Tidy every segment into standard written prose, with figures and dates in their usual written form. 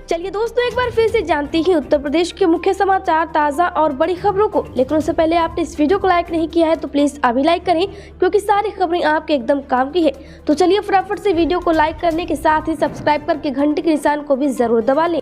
चलिए दोस्तों, एक बार फिर से जानते हैं उत्तर प्रदेश के मुख्य समाचार, ताज़ा और बड़ी खबरों को। लेकिन उससे पहले आपने इस वीडियो को लाइक नहीं किया है तो प्लीज अभी लाइक करें, क्योंकि सारी खबरें आपके एकदम काम की है। तो चलिए फटाफट से वीडियो को लाइक करने के साथ ही सब्सक्राइब करके घंटे के निशान को भी जरूर दबा लें।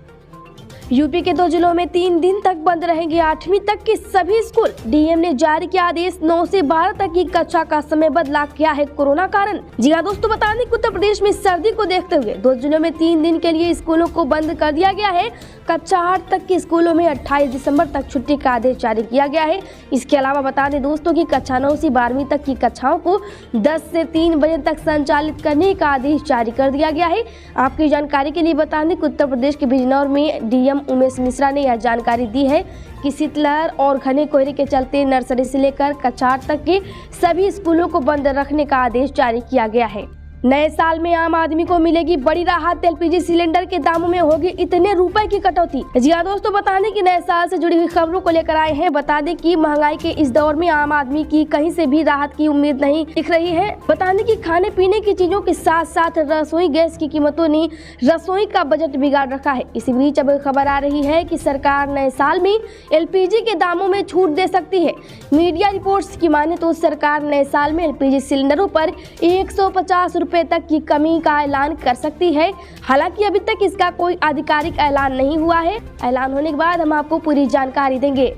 यूपी के 2 जिलों में 3 दिन तक बंद रहेंगे 8वीं तक के सभी स्कूल। डीएम ने जारी किया आदेश, 9 से 12 तक की कक्षा का समय बदला, क्या है कोरोना कारण। जी हाँ दोस्तों, बता दें कि उत्तर प्रदेश में सर्दी को देखते हुए 2 जिलों में 3 दिन के लिए स्कूलों को बंद कर दिया गया है। कक्षा 8 तक के स्कूलों में 28 दिसंबर तक छुट्टी का आदेश जारी किया गया है। इसके अलावा बता दें दोस्तों की कक्षा 9 से 12वीं तक की कक्षाओं को 10 से 3 बजे तक संचालित करने का आदेश जारी कर दिया गया है। आपकी जानकारी के लिए बता दें कि उत्तर प्रदेश के बिजनौर में डीएम उमेश मिश्रा ने यह जानकारी दी है कि शीतलहर और घने कोहरे के चलते नर्सरी से लेकर कक्षा 8 तक के सभी स्कूलों को बंद रखने का आदेश जारी किया गया है। नए साल में आम आदमी को मिलेगी बड़ी राहत, एलपीजी सिलेंडर के दामों में होगी इतने रुपए की कटौती। जी हाँ दोस्तों, बता दें कि नए साल से जुड़ी हुई खबरों को लेकर आए हैं। बता दें कि महंगाई के इस दौर में आम आदमी की कहीं से भी राहत की उम्मीद नहीं दिख रही है। बता दें कि खाने पीने की चीजों के साथ साथ रसोई गैस की कीमतों ने रसोई का बजट बिगाड़ रखा है। इसी बीच अब खबर आ रही है कि सरकार नए साल में एलपीजी के दामों में छूट दे सकती है। मीडिया रिपोर्ट्स की माने तो सरकार नए साल में एलपीजी सिलेंडरों पर 150 रुपए तक की कमी का ऐलान कर सकती है। हालांकि अभी तक इसका कोई आधिकारिक ऐलान नहीं हुआ है। ऐलान होने के बाद हम आपको पूरी जानकारी देंगे।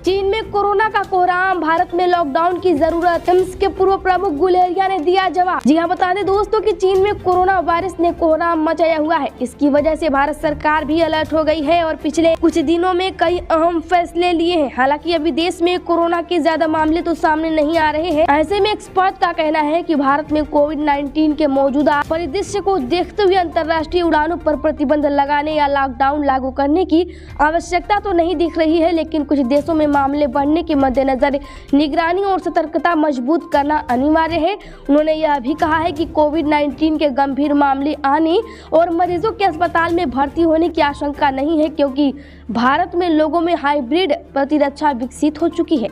चीन में कोरोना का कोहराम, भारत में लॉकडाउन की जरूरत, एम्स के पूर्व प्रमुख गुलेरिया ने दिया जवाब। जी हाँ, बता दें दोस्तों कि चीन में कोरोना वायरस ने कोहराम मचाया हुआ है। इसकी वजह से भारत सरकार भी अलर्ट हो गई है और पिछले कुछ दिनों में कई अहम फैसले लिए हैं। हालांकि अभी देश में कोरोना के ज्यादा मामले तो सामने नहीं आ रहे हैं। ऐसे में एक्सपर्ट का कहना है कि भारत में कोविड-19 के मौजूदा परिदृश्य को देखते हुए अंतर्राष्ट्रीय उड़ानों पर प्रतिबंध लगाने या लॉकडाउन लागू करने की आवश्यकता तो नहीं दिख रही है, लेकिन कुछ देशों में मामले बढ़ने के मद्देनजर निगरानी और सतर्कता मजबूत करना अनिवार्य है। उन्होंने यह भी कहा है कि कोविड-19 के गंभीर मामले आने और मरीजों के अस्पताल में भर्ती होने की आशंका नहीं है, क्योंकि भारत में लोगों में हाइब्रिड प्रतिरक्षा विकसित हो चुकी है।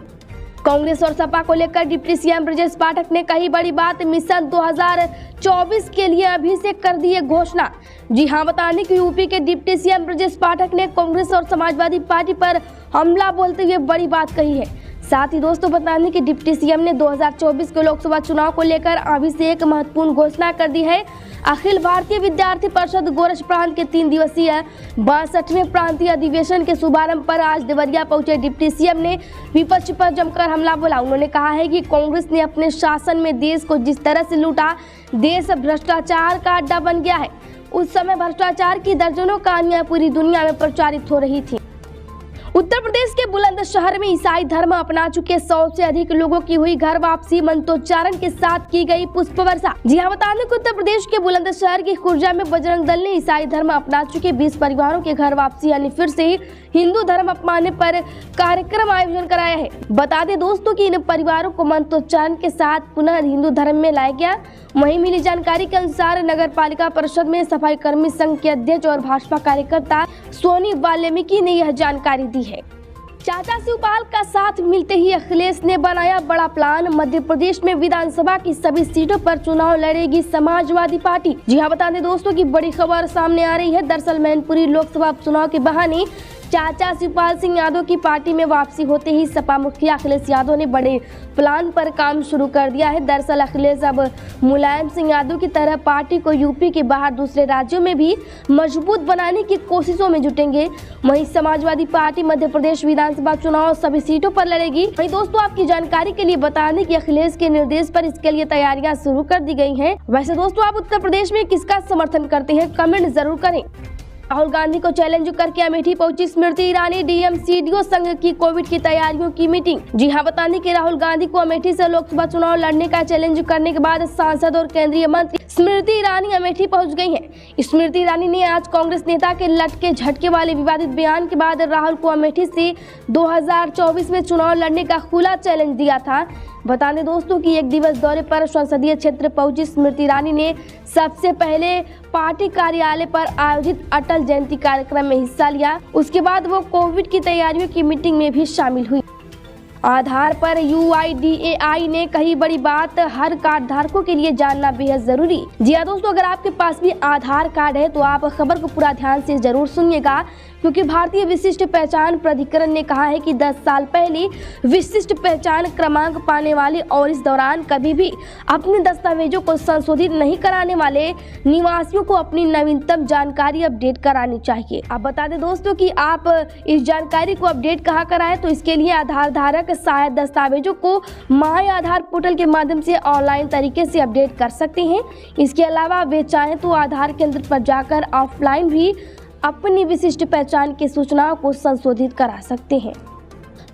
कांग्रेस और सपा को लेकर डिप्टी सीएम ब्रजेश पाठक ने कही बड़ी बात, मिशन 2024 के लिए अभी से कर दी है घोषणा। जी हाँ, बता दें कि यूपी के डिप्टी सीएम ब्रजेश पाठक ने कांग्रेस और समाजवादी पार्टी पर हमला बोलते हुए बड़ी बात कही है। साथ ही दोस्तों बता दें कि डिप्टी सीएम ने 2024 के लोकसभा चुनाव को लेकर अभी से एक महत्वपूर्ण घोषणा कर दी है। अखिल भारतीय विद्यार्थी परिषद गोरख प्रांत के 3 दिवसीय 62वें प्रांतीय अधिवेशन के शुभारंभ पर आज देवरिया पहुंचे डिप्टी सीएम ने विपक्ष पर जमकर हमला बोला। उन्होंने कहा है कि कांग्रेस ने अपने शासन में देश को जिस तरह से लूटा, देश भ्रष्टाचार का अड्डा बन गया है। उस समय भ्रष्टाचार की दर्जनों कहानियां पूरी दुनिया में प्रचारित हो रही थी। उत्तर प्रदेश के बुलंदशहर में ईसाई धर्म अपना चुके 100 से अधिक लोगों की हुई घर वापसी, मंत्रोच्चारण के साथ की गई पुष्प वर्षा। जी हाँ, बता दें कि उत्तर प्रदेश के बुलंदशहर की खुर्जा में बजरंग दल ने ईसाई धर्म अपना चुके 20 परिवारों के घर वापसी यानी फिर से हिंदू धर्म अपनाने पर कार्यक्रम आयोजन कराया है। बता दें दोस्तों कि इन परिवारों को मंत्रोच्चारण के साथ पुनः हिंदू धर्म में लाया गया। वहीं मिली जानकारी के अनुसार नगर पालिका परिषद में सफाई कर्मी संघ के अध्यक्ष और भाजपा कार्यकर्ता सोनी वाल्मीकि ने यह जानकारी दी है। चाचा शिवपाल का साथ मिलते ही अखिलेश ने बनाया बड़ा प्लान, मध्य प्रदेश में विधानसभा की सभी सीटों पर चुनाव लड़ेगी समाजवादी पार्टी। जी हाँ, बता दें दोस्तों की बड़ी खबर सामने आ रही है। दरअसल मैनपुरी लोकसभा चुनाव के बहाने चाचा शिवपाल सिंह यादव की पार्टी में वापसी होते ही सपा मुखिया अखिलेश यादव ने बड़े प्लान पर काम शुरू कर दिया है। दरअसल अखिलेश अब मुलायम सिंह यादव की तरह पार्टी को यूपी के बाहर दूसरे राज्यों में भी मजबूत बनाने की कोशिशों में जुटेंगे। वहीं समाजवादी पार्टी मध्य प्रदेश विधानसभा चुनाव सभी सीटों पर लड़ेगी। वहीं दोस्तों आपकी जानकारी के लिए बता दें कि अखिलेश के निर्देश पर इसके लिए तैयारियां शुरू कर दी गई हैं। वैसे दोस्तों आप उत्तर प्रदेश में किसका समर्थन करते हैं, कमेंट जरूर करें। राहुल गांधी को चैलेंज करके अमेठी पहुंची स्मृति ईरानी, डीएम सीडीओ संघ की कोविड की तैयारियों की मीटिंग। जी हां, बता दें कि राहुल गांधी को अमेठी से लोकसभा चुनाव लड़ने का चैलेंज करने के बाद सांसद और केंद्रीय मंत्री स्मृति ईरानी अमेठी पहुंच गई हैं। स्मृति ईरानी ने आज कांग्रेस नेता के लटके झटके वाले विवादित बयान के बाद राहुल को अमेठी से 2024 में चुनाव लड़ने का खुला चैलेंज दिया था। बता दें दोस्तों कि 1 दिवस दौरे पर संसदीय क्षेत्र पहुंची स्मृति ईरानी ने सबसे पहले पार्टी कार्यालय पर आयोजित अटल जयंती कार्यक्रम में हिस्सा लिया। उसके बाद वो कोविड की तैयारियों की मीटिंग में भी शामिल हुई। आधार पर UIDAI ने कही बड़ी बात, हर कार्ड धारकों के लिए जानना बेहद जरूरी। जी हाँ दोस्तों, अगर आपके पास भी आधार कार्ड है तो आप खबर को पूरा ध्यान से जरूर सुनिएगा, क्योंकि भारतीय विशिष्ट पहचान प्राधिकरण ने कहा है कि 10 साल पहले विशिष्ट पहचान क्रमांक पाने वाले और इस दौरान कभी भी अपने दस्तावेजों को संशोधित नहीं कराने वाले निवासियों को अपनी नवीनतम जानकारी अपडेट करानी चाहिए। अब बता दें दोस्तों कि आप इस जानकारी को अपडेट कहाँ कराएं, तो इसके लिए आधार धारक सहायक दस्तावेजों को माय आधार पोर्टल के माध्यम से ऑनलाइन तरीके से अपडेट कर सकते हैं। इसके अलावा वे चाहें तो आधार केंद्र पर जाकर ऑफलाइन भी अपनी विशिष्ट पहचान की सूचनाओं को संशोधित करा सकते हैं।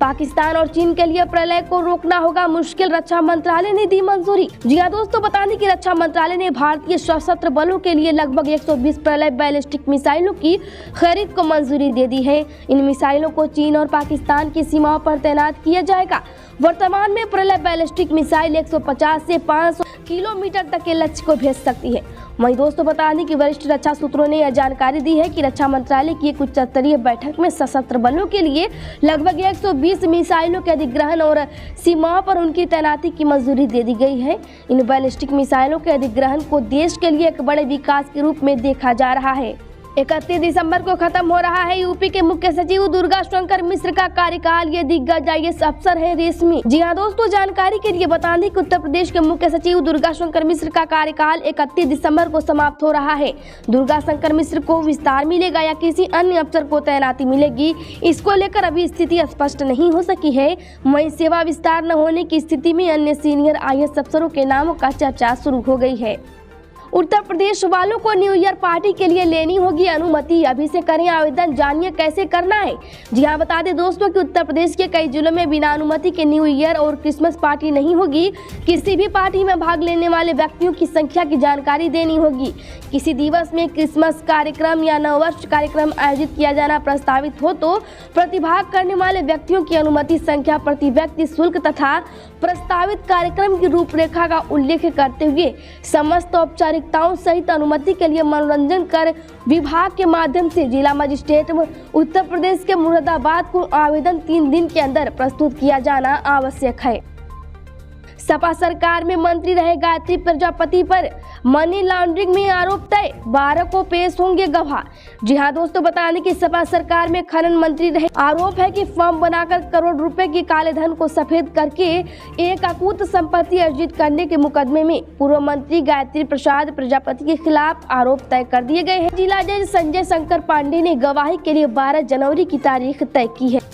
पाकिस्तान और चीन के लिए प्रलय को रोकना होगा मुश्किल, रक्षा मंत्रालय ने दी मंजूरी। जी हाँ दोस्तों, बता दें कि रक्षा मंत्रालय ने भारतीय सशस्त्र बलों के लिए लगभग 120 प्रलय बैलिस्टिक मिसाइलों की खरीद को मंजूरी दे दी है। इन मिसाइलों को चीन और पाकिस्तान की सीमाओं पर तैनात किया जाएगा। वर्तमान में प्रलय बैलिस्टिक मिसाइल 150 से 500 किलोमीटर तक के लक्ष्य को भेज सकती है। वहीं दोस्तों, बता दें कि वरिष्ठ रक्षा सूत्रों ने यह जानकारी दी है कि रक्षा मंत्रालय की एक उच्च स्तरीय बैठक में सशस्त्र बलों के लिए लगभग 120 मिसाइलों के अधिग्रहण और सीमाओं पर उनकी तैनाती की मंजूरी दे दी गई है। इन बैलिस्टिक मिसाइलों के अधिग्रहण को देश के लिए एक बड़े विकास के रूप में देखा जा रहा है। 31 दिसंबर को खत्म हो रहा है यूपी के मुख्य सचिव दुर्गा शंकर मिश्र का कार्यकाल। ये दिग्गज IAS अफसर है रेशमी। जी हाँ दोस्तों, जानकारी के लिए बता दें कि उत्तर प्रदेश के मुख्य सचिव दुर्गा शंकर मिश्र का कार्यकाल 31 दिसंबर को समाप्त हो रहा है। दुर्गा शंकर मिश्र को विस्तार मिलेगा या किसी अन्य अफसर को तैनाती मिलेगी, इसको लेकर अभी स्थिति स्पष्ट नहीं हो सकी है। वहीं सेवा विस्तार न होने की स्थिति में अन्य सीनियर IAS अफसरों के नामों का चर्चा शुरू हो गई है। उत्तर प्रदेश वालों को न्यू ईयर पार्टी के लिए लेनी होगी अनुमति, अभी से करें आवेदन, जानिए कैसे करना है। जी हाँ, बता दें दोस्तों कि उत्तर प्रदेश के कई जिलों में बिना अनुमति के न्यू ईयर और क्रिसमस पार्टी नहीं होगी। किसी भी पार्टी में भाग लेने वाले व्यक्तियों की संख्या की जानकारी देनी होगी। किसी दिवस में क्रिसमस कार्यक्रम या नववर्ष कार्यक्रम आयोजित किया जाना प्रस्तावित हो तो प्रतिभाग करने वाले व्यक्तियों की अनुमति संख्या, प्रति व्यक्ति शुल्क तथा प्रस्तावित कार्यक्रम की रूपरेखा का उल्लेख करते हुए समस्त औपचारिकताओं सहित अनुमति के लिए मनोरंजन कर विभाग के माध्यम से जिला मजिस्ट्रेट उत्तर प्रदेश के मुरादाबाद को आवेदन 3 दिन के अंदर प्रस्तुत किया जाना आवश्यक है। सपा सरकार में मंत्री रहे गायत्री प्रजापति पर मनी लॉन्ड्रिंग में आरोप तय, 12 को पेश होंगे गवाह। जी हाँ दोस्तों, बता दें कि सपा सरकार में खनन मंत्री रहे। आरोप है कि फर्म बनाकर करोड़ रुपए की काले धन को सफेद करके एक अकूत संपत्ति अर्जित करने के मुकदमे में पूर्व मंत्री गायत्री प्रसाद प्रजापति के खिलाफ आरोप तय कर दिए गए हैं। जिला जज संजय शंकर पांडे ने गवाही के लिए 12 जनवरी की तारीख तय की है।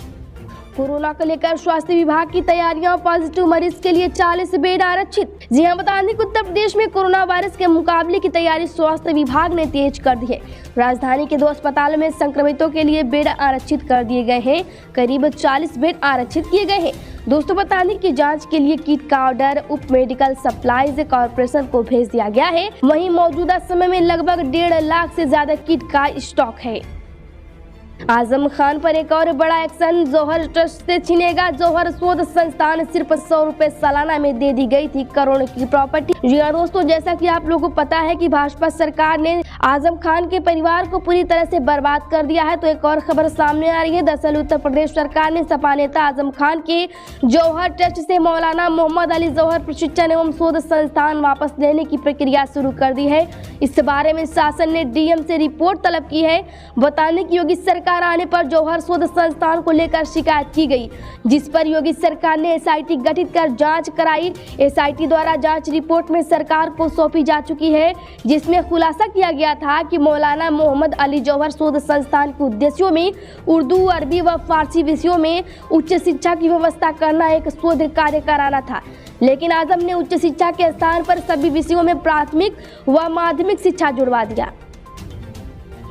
कोरोना को लेकर स्वास्थ्य विभाग की तैयारियां, पॉजिटिव मरीज के लिए 40 बेड आरक्षित। जी हां, बता दें कि उत्तर प्रदेश में कोरोना वायरस के मुकाबले की तैयारी स्वास्थ्य विभाग ने तेज कर दी है। राजधानी के 2 अस्पतालों में संक्रमितों के लिए बेड आरक्षित कर दिए गए हैं। करीब 40 बेड आरक्षित किए गए हैं। दोस्तों, बता दें कि जांच के लिए किट का ऑर्डर उप मेडिकल सप्लाईज कॉर्पोरेशन को भेज दिया गया है। वहीं मौजूदा समय में लगभग 1.5 लाख से ज्यादा किट का स्टॉक है। आजम खान पर एक और बड़ा एक्शन, जौहर ट्रस्ट से छीनेगा जौहर शोध संस्थान। सिर्फ 100 रुपए सालाना में दे दी गई थी करोड़ की प्रॉपर्टी। जी हाँ दोस्तों, जैसा कि आप लोगों को पता है कि भाजपा सरकार ने आजम खान के परिवार को पूरी तरह से बर्बाद कर दिया है, तो एक और खबर सामने आ रही है। दरअसल उत्तर प्रदेश सरकार ने सपा नेता आजम खान के जौहर ट्रस्ट से मौलाना मोहम्मद अली जौहर प्रशिक्षण एवं शोध संस्थान वापस लेने की प्रक्रिया शुरू कर दी है। इस बारे में शासन ने डीएम से रिपोर्ट तलब की है। बताने की योगी सरकार आने पर जौहर शोध संस्थान को लेकर शिकायत की गई, जिस पर योगी सरकार ने एसआईटी गठित कर जांच कराई। एसआईटी द्वारा जांच रिपोर्ट में सरकार को सौंपी जा चुकी है, जिसमें खुलासा किया गया था कि मौलाना मोहम्मद अली जौहर शोध संस्थान के उद्देश्यों में उर्दू, अरबी व फारसी विषयों में उच्च शिक्षा की व्यवस्था करना एक शोध कार्य कराना था, लेकिन आजम ने उच्च शिक्षा के स्थान पर सभी विषयों में प्राथमिक व माध्यमिक शिक्षा जुड़वा दिया।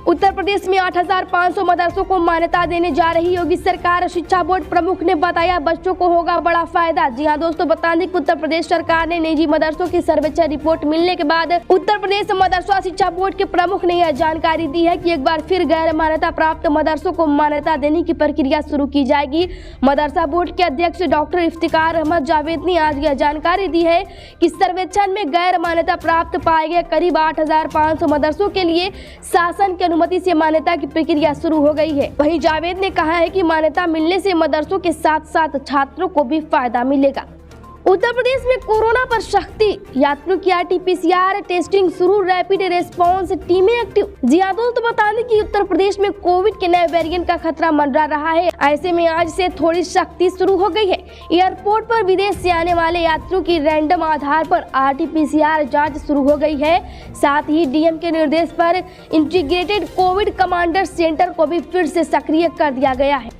उत्तर प्रदेश में 8,500 मदरसों को मान्यता देने जा रही योगी सरकार। शिक्षा बोर्ड प्रमुख ने बताया बच्चों को होगा बड़ा फायदा। जी हां दोस्तों, बता दें कि उत्तर प्रदेश सरकार ने निजी मदरसों की सर्वेक्षण रिपोर्ट मिलने के बाद उत्तर प्रदेश मदरसा शिक्षा बोर्ड के प्रमुख ने यह जानकारी दी है कि एक बार फिर गैर मान्यता प्राप्त मदरसों को मान्यता देने की प्रक्रिया शुरू की जाएगी। मदरसा बोर्ड के अध्यक्ष डॉक्टर इफ्तिकार अहमद जावेद ने आज यह जानकारी दी है कि सर्वेक्षण में गैर मान्यता प्राप्त पाए गए करीब 8,500 मदरसों के लिए शासन के अनुमति से मान्यता की प्रक्रिया शुरू हो गई है। वहीं जावेद ने कहा है कि मान्यता मिलने से मदरसों के साथ साथ छात्रों को भी फायदा मिलेगा। उत्तर प्रदेश में कोरोना पर सख्ती, यात्रियों की RT-PCR टेस्टिंग शुरू, रैपिड रेस्पॉन्स टीमें एक्टिव। जी हाँ दोस्तों, बता दें कि उत्तर प्रदेश में कोविड के नए वेरिएंट का खतरा मंडरा रहा है। ऐसे में आज से थोड़ी सख्ती शुरू हो गई है। एयरपोर्ट पर विदेश से आने वाले यात्रियों की रैंडम आधार पर RT-PCR जाँच शुरू हो गई है। साथ ही DM के निर्देश पर इंटीग्रेटेड कोविड कमांडर सेंटर को भी फिर से सक्रिय कर दिया गया है।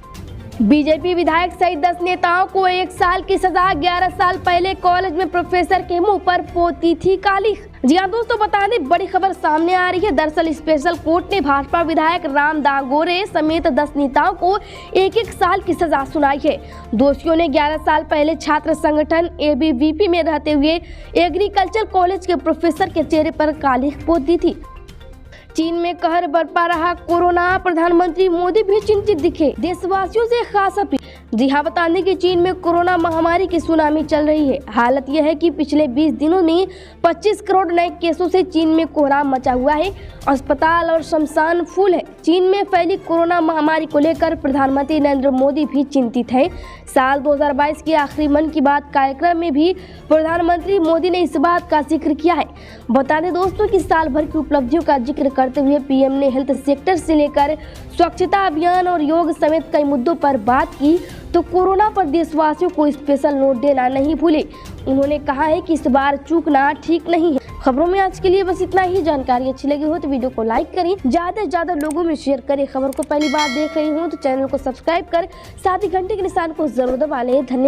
बीजेपी विधायक सहित 10 नेताओं को 1 साल की सजा। 11 साल पहले कॉलेज में प्रोफेसर के मुंह पर पोती थी काली। जी हाँ दोस्तों, बता दें बड़ी खबर सामने आ रही है। दरअसल स्पेशल कोर्ट ने भाजपा विधायक राम दागोरे समेत 10 नेताओं को 1-1 साल की सजा सुनाई है। दोषियों ने 11 साल पहले छात्र संगठन ABVP में रहते हुए एग्रीकल्चर कॉलेज के प्रोफेसर के चेहरे पर काली पोत दी थी। चीन में कहर बरपा रहा कोरोना, प्रधानमंत्री मोदी भी चिंतित दिखे। देशवासियों से खास अपील। जी हाँ, बता दें कि चीन में कोरोना महामारी की सुनामी चल रही है। हालत यह है कि पिछले 20 दिनों में 25 करोड़ नए केसों से चीन में कोहराम मचा हुआ है। अस्पताल और शमशान फूल है। चीन में फैली कोरोना महामारी को लेकर प्रधानमंत्री नरेंद्र मोदी भी चिंतित है। साल 2022 के आखिरी मन की बात कार्यक्रम में भी प्रधानमंत्री मोदी ने इस बात का जिक्र किया है। बता दें दोस्तों कि साल भर की उपलब्धियों का जिक्र करते हुए PM ने हेल्थ सेक्टर से लेकर स्वच्छता अभियान और योग समेत कई मुद्दों पर बात की। तो कोरोना पर देशवासियों को स्पेशल नोट देना नहीं भूले। उन्होंने कहा है कि इस बार चूकना ठीक नहीं है। खबरों में आज के लिए बस इतना ही। जानकारी अच्छी लगी हो तो वीडियो को लाइक करें, ज्यादा से ज्यादा लोगों में शेयर करें। खबर को पहली बार देख रही हो तो चैनल को सब्सक्राइब कर साथ ही घंटे के निशान को जरूर दबा लें। धन्यवाद।